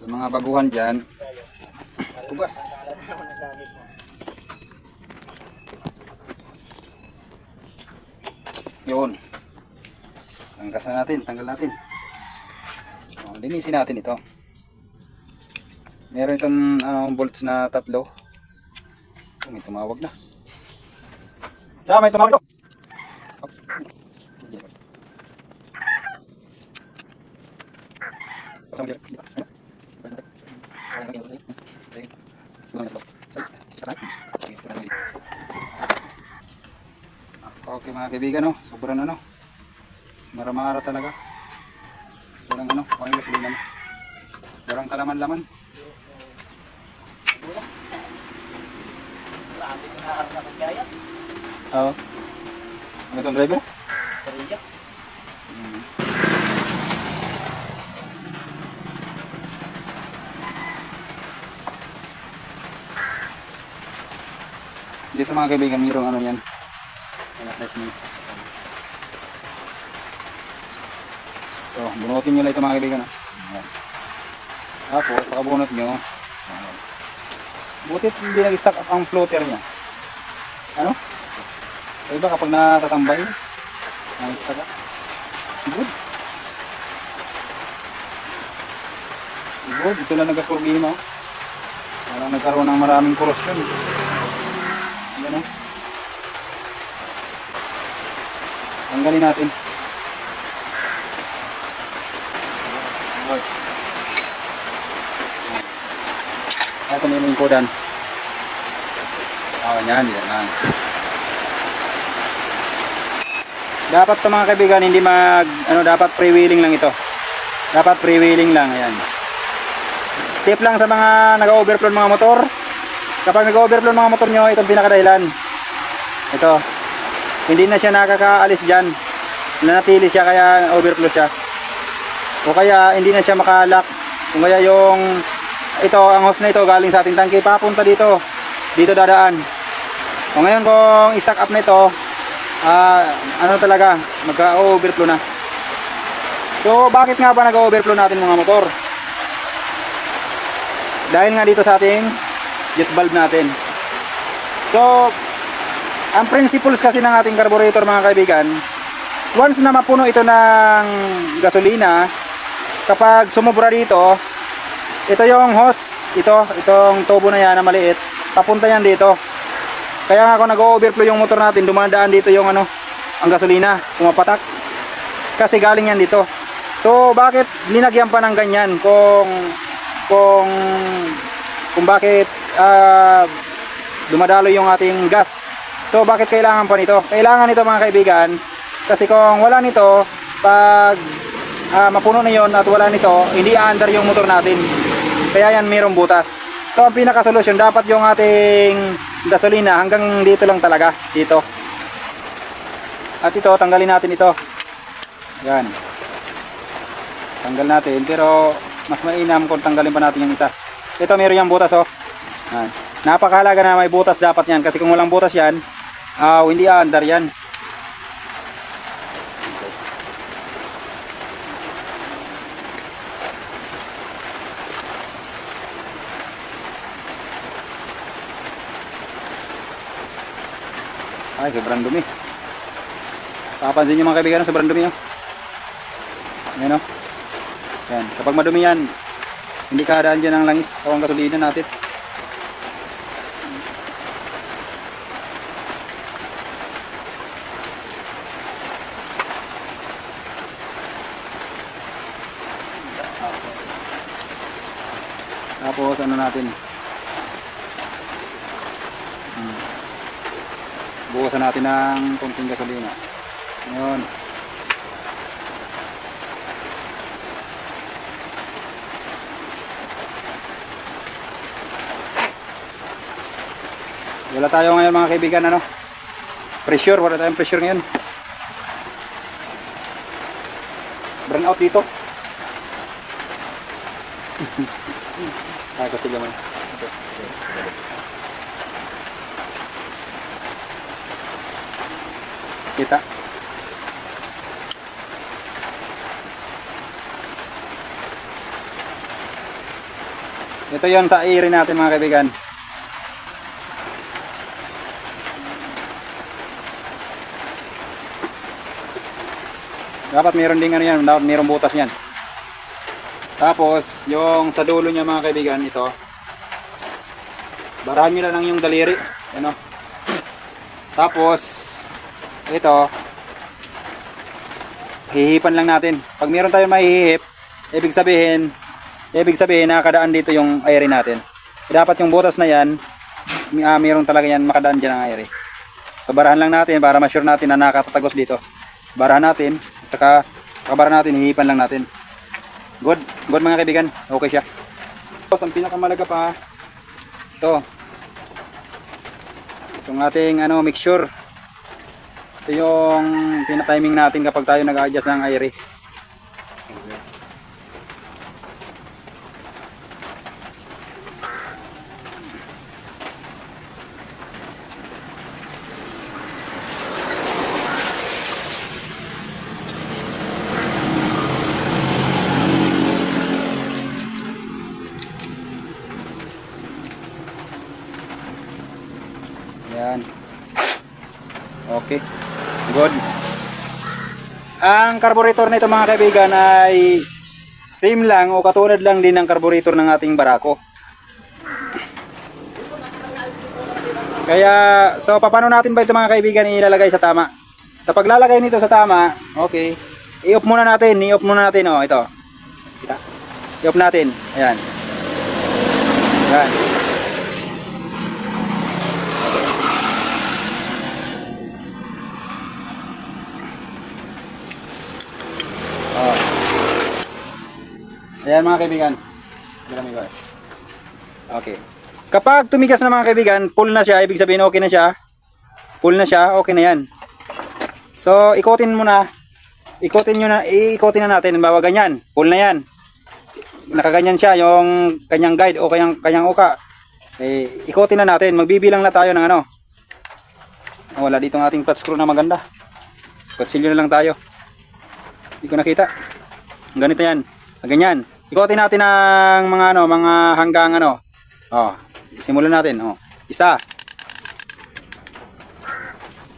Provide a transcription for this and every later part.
Sa mga baguhan dyan, tugas. Yun. Tanggas na natin, tanggal natin. O, linisin natin ito. Meron itong bolts na tatlo. Oh, may tumawag na. May tumawag na. Okay mga kaibigan, no? Sobrang mara-mara talaga. Walang walang gasolina. Walang kalaman-laman. Oo. Ano itong driver? Dito mga kaibigan, mayroong yan. So, bunutin nyo lang ito mga kaibigan. Ayan. Tapos, pakabunot nyo. Ayan. Butit hindi nag-stack up ang floater nya. Ano? So, iba kapag natatambay, nag-stack up. Good. Good. Ito lang nagka-problema. Parang nagkaroon ng maraming korosyon. Ayan o. Tanggalin natin. Ito na yung lingkodan. Yan. Dapat ito mga kaibigan, hindi dapat freewheeling lang ito. Dapat freewheeling lang, ayan. Tip lang sa mga nag-overflow mga motor. Kapag nag-overflow mga motor nyo, itong pinakadahilan. Ito. Hindi na siya nakakaalis dyan. Nanatili siya kaya overflow siya. O kaya hindi na siya makalock. Kung kaya ito, ang hose na ito galing sa ating tangke papunta dito. Dito dadaan. O ngayon kung i-stack up na ito, talaga, magka-overflow na. So bakit nga ba nag-overflow natin mga motor? Dahil nga dito sa ating jet valve natin. So ang principles kasi ng ating carburetor mga kaibigan, once na mapuno ito ng gasolina, kapag sumobra dito, ito yung hose, itong tubo na yan na maliit, papunta yan dito. Kaya nga kung nag-overflow yung motor natin, dumadaan dito yung ang gasolina, pumapatak. Kasi galing yan dito. So bakit linagyan pa ng ganyan kung bakit dumadalo yung ating gas? So bakit kailangan pa nito? Kailangan nito mga kaibigan kasi kung wala nito, pag mapuno na yon at wala nito, hindi aandar yung motor natin. Kaya yan mayroong butas. So ang pinaka-solusyon, dapat yung ating gasolina hanggang dito lang talaga, dito. At ito, tanggalin natin ito. Yan. Tanggal natin, pero mas mainam kung tanggalin pa natin yung isa. Ito mayroon yung butas oh. Yan. Napakahalaga na may butas dapat yan kasi kung walang butas yan, hindi aandar yan. Ay, sobrang dumi. Papansin nyo mga kaibigan, sobrang dumi oh. Ayan oh. Yan. Kapag madumi yan, hindi kahadaan dyan ang langis o ang gasolina natin. Tapos ano natin, bukasan natin ng konting gasolina. Ngayon wala tayo ngayon mga kaibigan pressure, wala tayong pressure ngayon. Burn out dito. Kasi naman. Kita. Ito yon sa iri natin mga kaibigan. Dapat meron ding ano yan, dapat meron butas yan. Tapos, yung sa dulo niya mga kaibigan, ito. Barahan nyo na lang yung daliri. Ano? Tapos, ito. Hihipan lang natin. Pag meron tayong mahihip, ibig sabihin nakakadaan dito yung air natin. Dapat yung butas na yan, meron talaga yan makadaan dyan ang air. So, barahan lang natin para ma-sure natin na nakatatagos dito. Barahan natin. Saka kabara natin, hihipan lang natin. Good mga kaibigan, okay siya. Tapos ang pinakamalaga pa, ito. Itong ating mixture. Ito yung pinatiming natin kapag tayo nag-adjust ng air. Yan. Okay. Good. Ang carburetor nito mga kaibigan ay same lang o katulad lang din ng carburetor ng ating Barako. Kaya, so paano natin ba ito mga kaibigan ilalagay sa tama? Sa paglalagay nito sa tama, okay. I-off muna natin, oh, ito. Kita. I-off natin. Ayan. Ayan. Ayan mga kaibigan. Okay. Kapag tumigas na mga kaibigan, full na siya, ibig sabihin okay na siya. Full na siya, okay na yan. So, ikotin mo na. Ikotin na natin. Bawa ganyan, full na yan. Nakaganyan siya yung kanyang guide o kanyang uka. Ikotin na natin. Magbibilang na tayo ng ano. Wala dito ng ating flat screw na maganda. Kutsilyo na lang tayo. Hindi ko nakita. Ganito yan. Ganyan. Ikotin natin ng mga hanggang simulan natin. Isa.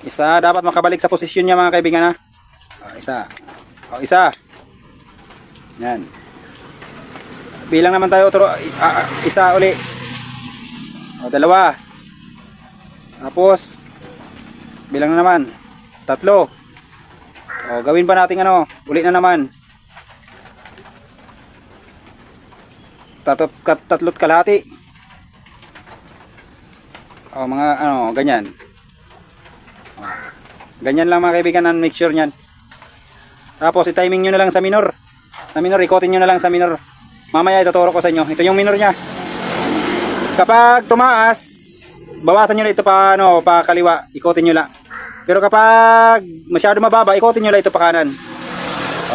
Isa, dapat makabalik sa posisyon niya mga kaibigan ha. Isa. Isa. Yan. Bilang naman tayo isa uli. Dalawa. Tapos bilang na naman. Tatlo. Gawin pa natin uli na naman. Tatlot kalahati. Mga ganyan. Ganyan lang mga kaibigan ang mixture niyan. Tapos i-timing nyo na lang sa minor. Sa minor, ikotin nyo na lang sa minor. Mamaya ituturo ko sa inyo. Ito yung minor niya. Kapag tumaas, bawasan nyo na ito pa kaliwa. Ikotin nyo lang. Pero kapag masyado mababa, ikotin nyo lang ito pa kanan.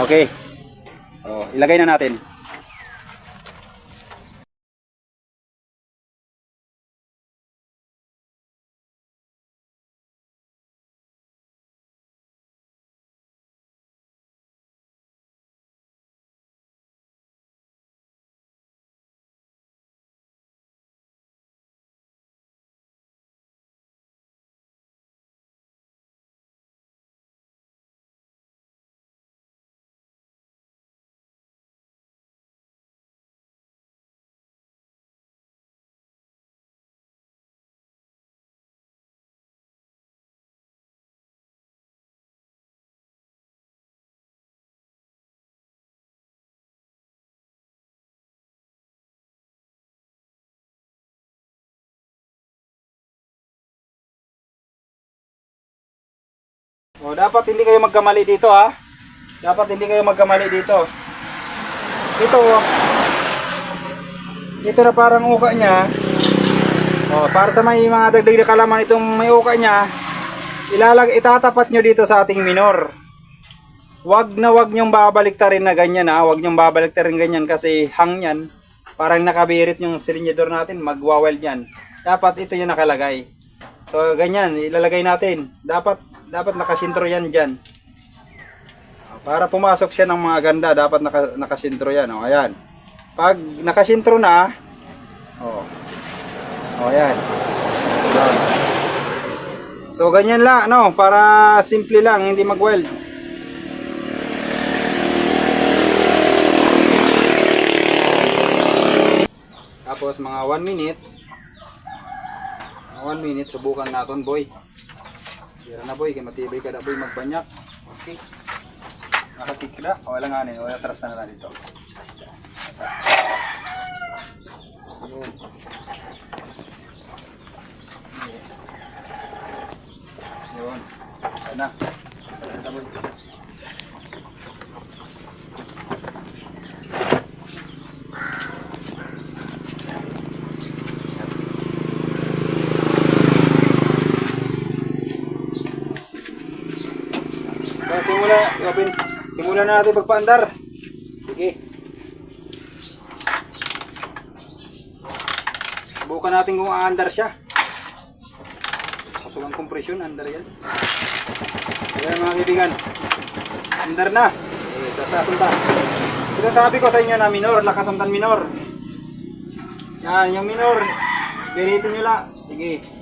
Okay. Ilagay na natin. Dapat hindi kayo magkamali dito ha. Dapat hindi kayo magkamali dito. Ito na parang uka niya. Para sa may mga dagdag na kalaman itong may uka niya, itatapat nyo dito sa ating minor. Wag nyong babaliktarin na ganyan ha. Wag nyong babaliktarin ganyan kasi hang yan. Parang nakabirit yung silinyador natin, magwa-weld yan. Dapat ito yung nakalagay. So ganyan, ilalagay natin. Dapat nakasintro yan dyan. Para pumasok siya ng mga ganda, dapat nakasintro yan. Ayan. Pag nakasintro na, Oh. Oh, yan. Yan. So, ganyan lang, no? Para simple lang, hindi mag-weld. Tapos, mga 1 minute. 1 minute, subukan natin, boy. Sira na, boy. Kaya matibay ka na, boy, magbanyak. Okay. Nakakikila. O, wala nga na. Wala, atras na dito. Basta. Yun. Yun. Ayan na. Ayan na, boy. So, simulan na natin pagpaandar. Sige. Subukan natin kung aandar siya. Kusog ang kompresyon, andar yan. Ayan mga kaibigan. Andar na. Sasasunta. Ito sabi ko sa inyo na minor, lakasuntan minor. Yan, yung minor. Biritin nyo lang. Sige.